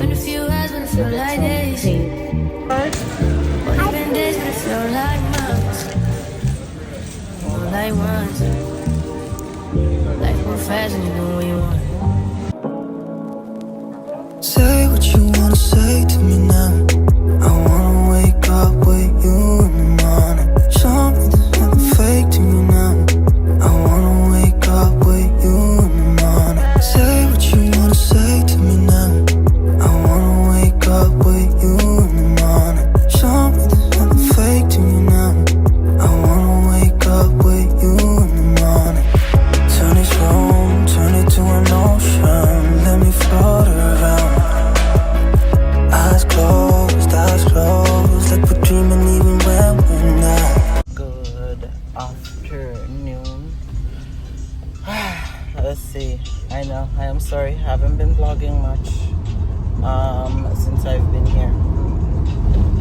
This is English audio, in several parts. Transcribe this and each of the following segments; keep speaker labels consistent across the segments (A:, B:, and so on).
A: Been a few hours, but it feel like days. Only been days, but it feel like months. More like months. Life move fast and you do what you want.
B: Say what you wanna say to me now. I wanna wake up with you in the morning. Show me there's nothing fake to me now. I wanna wake up with you in the morning. Say what you wanna say to me now. I wanna wake up with you in the morning. Show me there's nothing fake to me now. I wanna wake up with you in the morning. Turn this room, turn it to an ocean. Let me float around. Eyes closed, like we're dreaming even when we're not.
C: Good afternoon. Let's see. I know, I am sorry, haven't been vlogging much since I've been here.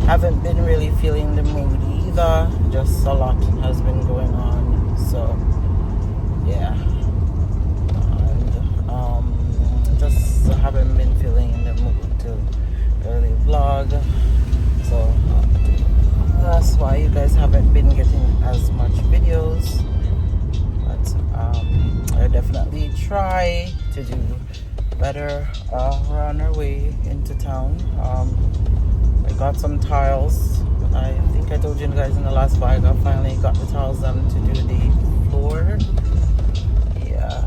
C: Haven't been really feeling the mood either. Just a lot has been going on. So yeah. And just haven't been feeling in the mood to really vlog. So that's why you guys haven't been getting as much videos. But I definitely try to do better. We're on our way into town. I got some tiles. I think I told you guys in the last vlog I finally got the tiles done to do the floor. Yeah.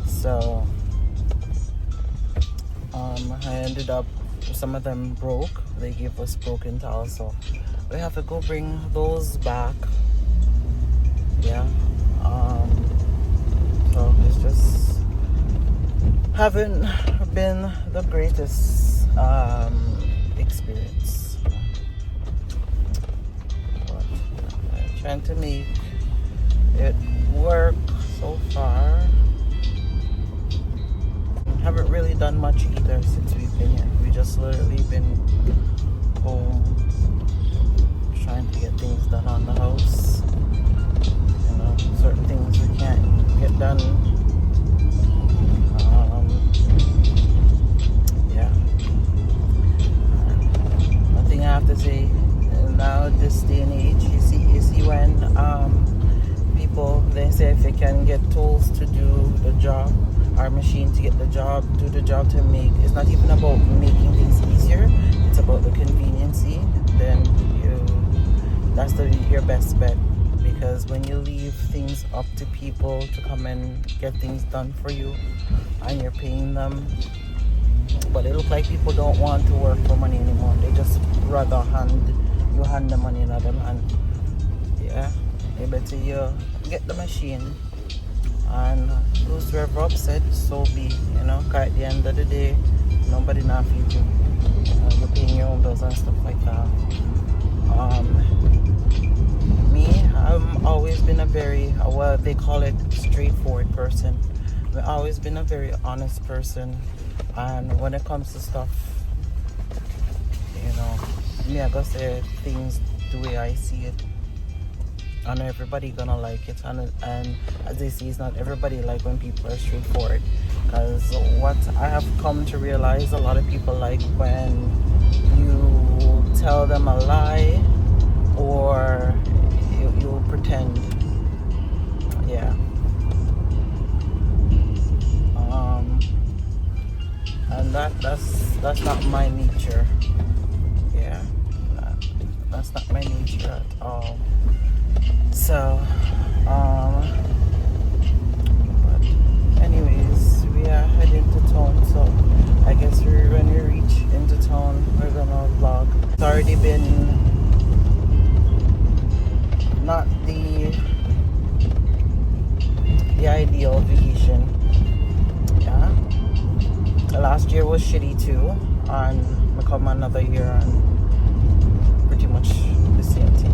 C: So I ended up, some of them broke. They gave us broken tiles, so we have to go bring those back. Yeah. So it's just haven't been the greatest experience. But I'm trying to make it work so far. Haven't really done much either since we've been here. We just literally been home trying to get things done on the house. You know, certain things we can't get done. Yeah. One thing I have to say, now this day and age, you see when people, they say if they can get tools to do the job, our machine to get the job, do the job to make, it's not even about making things easier, it's about the conveniency, then that's your best bet. Because when you leave things up to people to come and get things done for you and you're paying them, but it looks like people don't want to work for money anymore. They just rather hand the money in them, and yeah, you better you get the machine. And whoever upset, so be, you know, 'cause at the end of the day, nobody not feed you. You're paying your own bills and stuff like that. Me, I've always been a very, well, they call it straightforward person. I've always been a very honest person. And when it comes to stuff, you know, me, I gotta say things the way I see it. And everybody gonna like it, and as they see, it's not everybody like when people are straightforward. Because what I have come to realize, a lot of people like when you tell them a lie or you pretend. Yeah. And that's not my nature. Yeah. That's not my nature at all. So, but anyways, we are heading to town, so I guess when we reach into town, we're gonna vlog. It's already been not the ideal vacation. Yeah. Last year was shitty too, and we come another year and pretty much the same thing.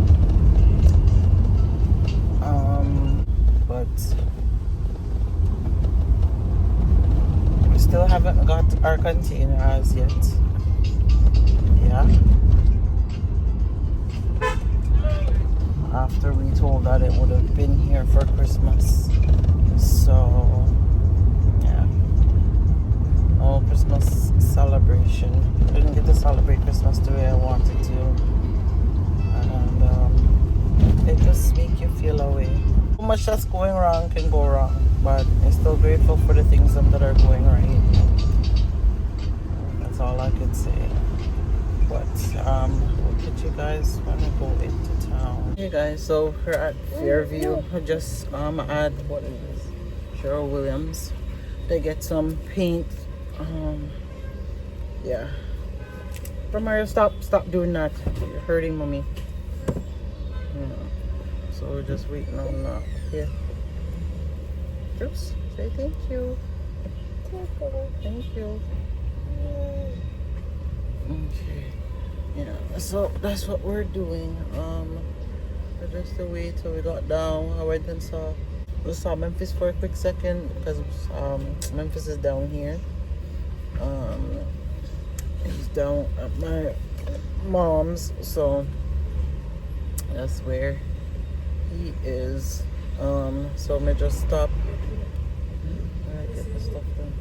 C: But we still haven't got our container as yet. Yeah. After we told that it would have been here for Christmas. So yeah. Oh, Christmas celebration. Didn't get to celebrate Christmas the way I wanted to. And it just makes you feel away. So much that's going wrong can go wrong, but I'm still grateful for the things that are going right. That's all I could say. But we'll catch you guys when we go into town. Hey guys, so we're at Fairview. We just at what is this? Cheryl Williams. They get some paint. Yeah. Mario, stop doing that. You're hurting mommy. Yeah. So we're just waiting on that. Here. Just say thank you. Thank you. Okay. Yeah. So that's what we're doing. We're just to wait till we got down. I went and saw Memphis for a quick second because Memphis is down here. He's down at my mom's, so that's where he is. So I just stop. I get the stuff done.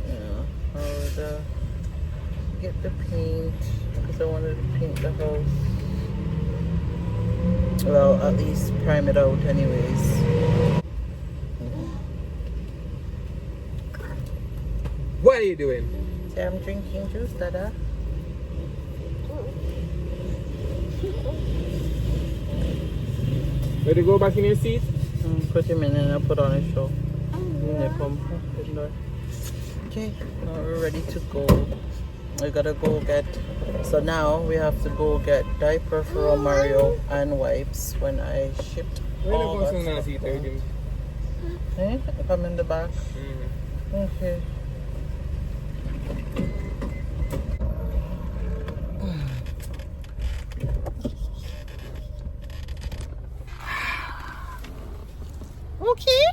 C: Yeah, I would get the paint because I wanted to paint the house. Well, at least prime it out anyways.
D: What are you doing?
C: So I'm drinking juice, Dada.
D: Ready to go back in your seat?
C: Put him in and I'll put on his show. Okay, now we're ready to go. We gotta go get. So now we have to go get diaper for Mario and wipes when I shipped all that stuff out. Eh? If I'm in the back. Okay. Okay.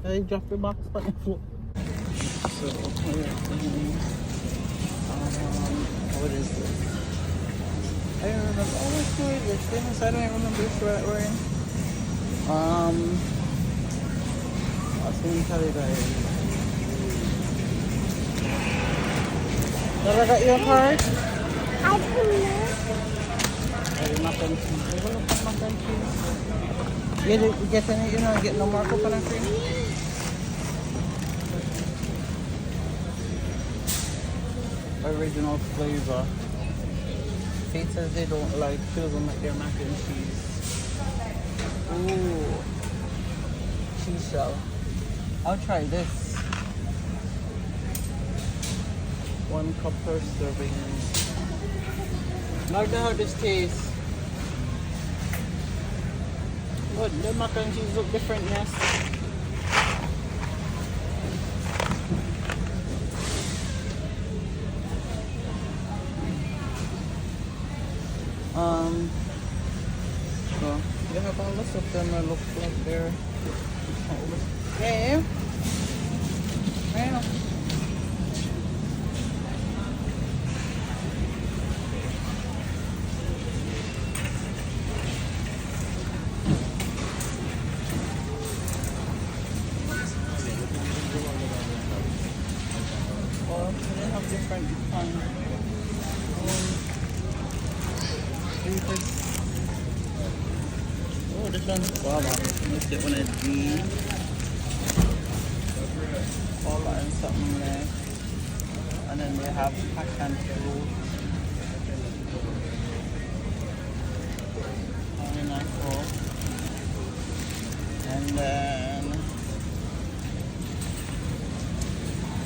C: I dropped the box on the floor. So what is this? I don't remember. Oh, what's this? Famous. I don't even remember this right we're in. I was going to tell you guys. Did I got your card?
E: I don't know.
C: Mac and cheese. Are you going to put mac and cheese? You get any, get no more coconut cream? Original flavor. Faith says they don't like sugar with their mac and cheese. Ooh. Cheese shell. I'll try this. 1 cup per serving. Like how this tastes. What? The mac and cheese look different, yes? So you have all this of them that look like they're yeah. Yeah. Well, they have different kinds. Oh, this one's guava. Let's get one of these. Cola and something there. And then they have passion fruit. Pineapple. And then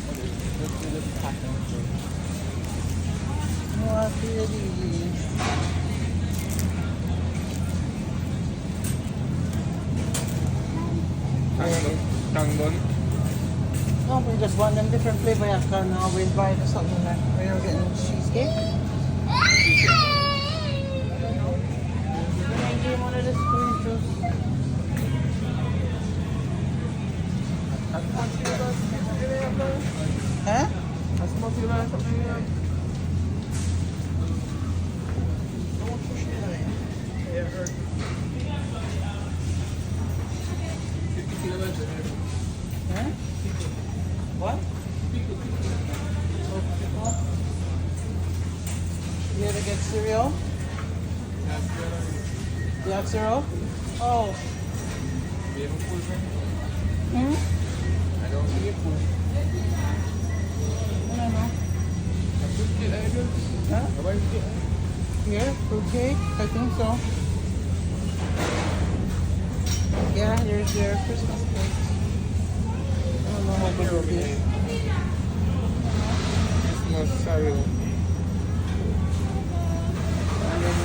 C: what is this? Let's do this passion fruit. What is these?
D: Kangbon.
C: No, we just want them different flavor. I can always buy something like we're getting cheesecake. I don't know. Can I give one of the squeeze juice? Huh? Yeah. Huh? What? You had to get cereal? You have cereal? Oh. Hmm?
D: I don't need food.
C: I don't know. Huh? Here, fruitcake? I think so. Yeah, there's your Christmas cake. I don't know how good it is.
D: Christmas cereal.
C: And then,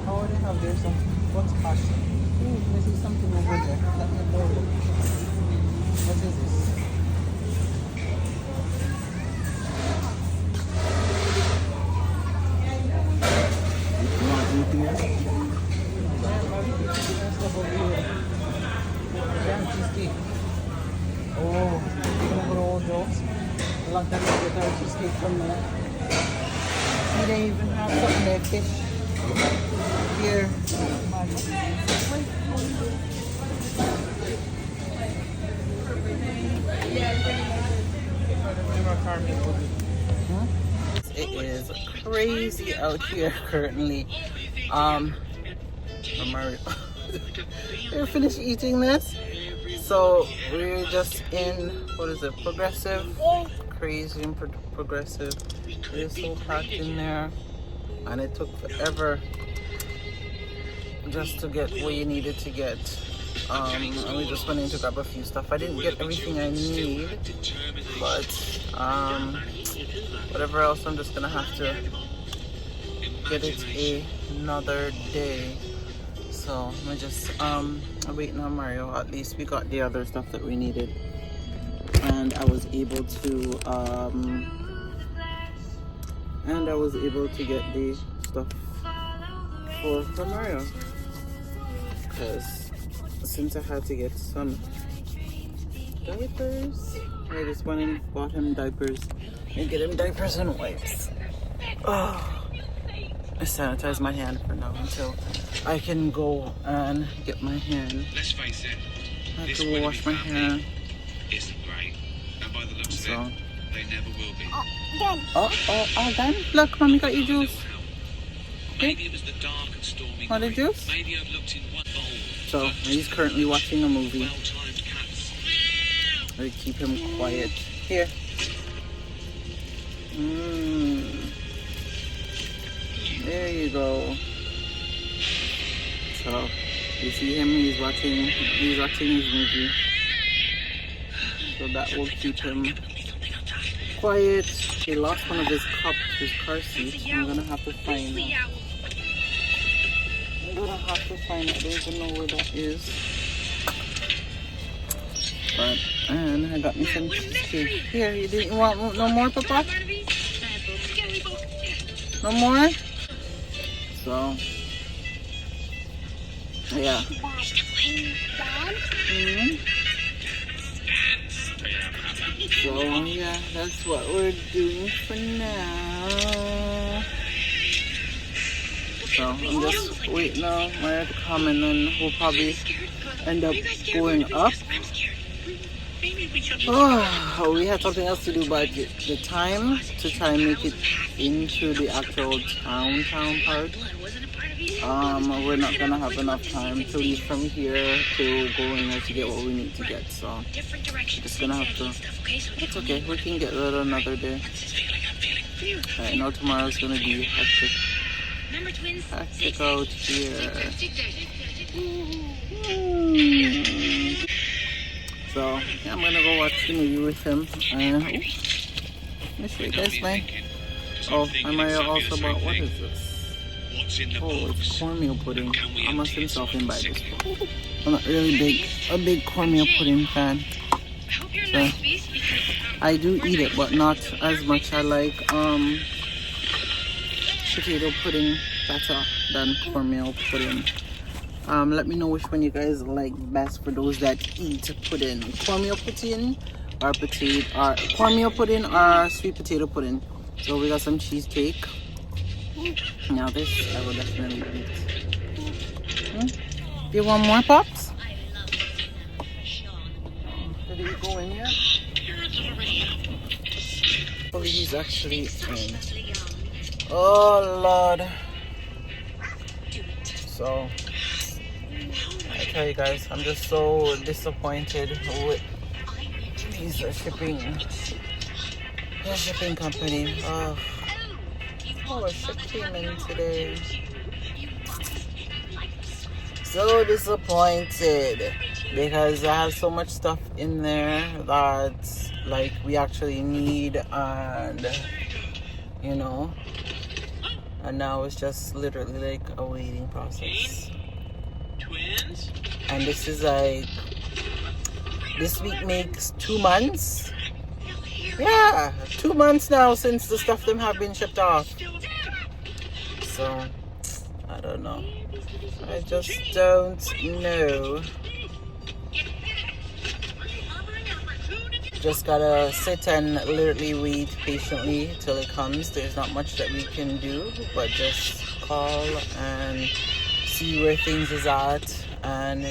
C: oh, they have there some, what's hot? Ooh, I see something over there. Let me go look. What is this?
D: You want anything else?
C: Stuff over here. Jam cheesecake. Oh, you gonna go to Old Joe's? A long time to get our cheesecake from there. And they even have something there, fish. Here. It is crazy out here currently. We're finished eating this, so we're just in, what is it, Progressive? Crazy and Progressive. It is so packed in there, and it took forever just to get what you needed to get. And we just went in to grab a few stuff. I didn't get everything I need, but whatever else, I'm just gonna have to get it another day. So I'm just waiting on Mario. At least we got the other stuff that we needed, and I was able to get the stuff for Mario, because since I had to get some diapers, I just went and bought him diapers and get him diapers and wipes. Oh, I sanitize my hand for now until I can go and get my hand.
F: Let's face it,
C: I have
F: this
C: to
F: wedding
C: wash my hair.
F: family isn't great, and by the looks
C: So.
F: of it, they never will be.
C: Oh, done. Look, mommy got you juice.
F: Maybe it was the dark and stormy
C: Want a
F: night.
C: juice?
F: Maybe I've looked in one bowl.
C: So he's currently watching a movie.
F: Well-timed cuts.
C: I keep him quiet. Here. There you go. So you see him, he's watching his movie. So that will keep him quiet. He lost one of his cups, his car seat. I'm gonna have to find it. I don't even know where that is. But, and I got me some cheesecake. Here, you didn't want no more, Papa? No more? So, yeah. So, yeah, that's what we're doing for now. So, I'm just waiting on Maya to come, and then we'll probably end up going up. Oh, we had something else to do, but the time to try and make it into the actual town part, we're not gonna have enough time to leave from here to go in there to get what we need to get. So just gonna have to. It's okay. We can get that another day. I know tomorrow's gonna be hectic. Hectic out here. So yeah, I'm gonna go watch the movie with him. And let me show you guys my. Oh, I might also bought, what is this? Oh, it's cornmeal pudding. I must himself in by this. I'm not really a big cornmeal pudding fan. So I do eat it, but not as much. I like potato pudding better than cornmeal pudding. Let me know which one you guys like best for those that eat pudding. Cornmeal pudding or cornmeal pudding or sweet potato pudding. So we got some cheesecake. Now this I will definitely eat. You want more pops? Did he go in here? Hopefully he's actually in. Oh Lord. So I tell you guys, I'm just so disappointed with these shipping company. Oh, ship came in today. So disappointed because I have so much stuff in there that like we actually need, and you know, and now it's just literally like a waiting process.
F: Twins?
C: And this is like, this week makes 2 months. Yeah, 2 months now since the stuff them have been shipped off. So I don't know. I just don't know. Just gotta sit and literally wait patiently till it comes. There's not much that we can do but just call and see where things is at. And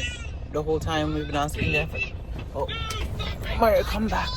C: the whole time we've been asking them, oh, Mario, come back.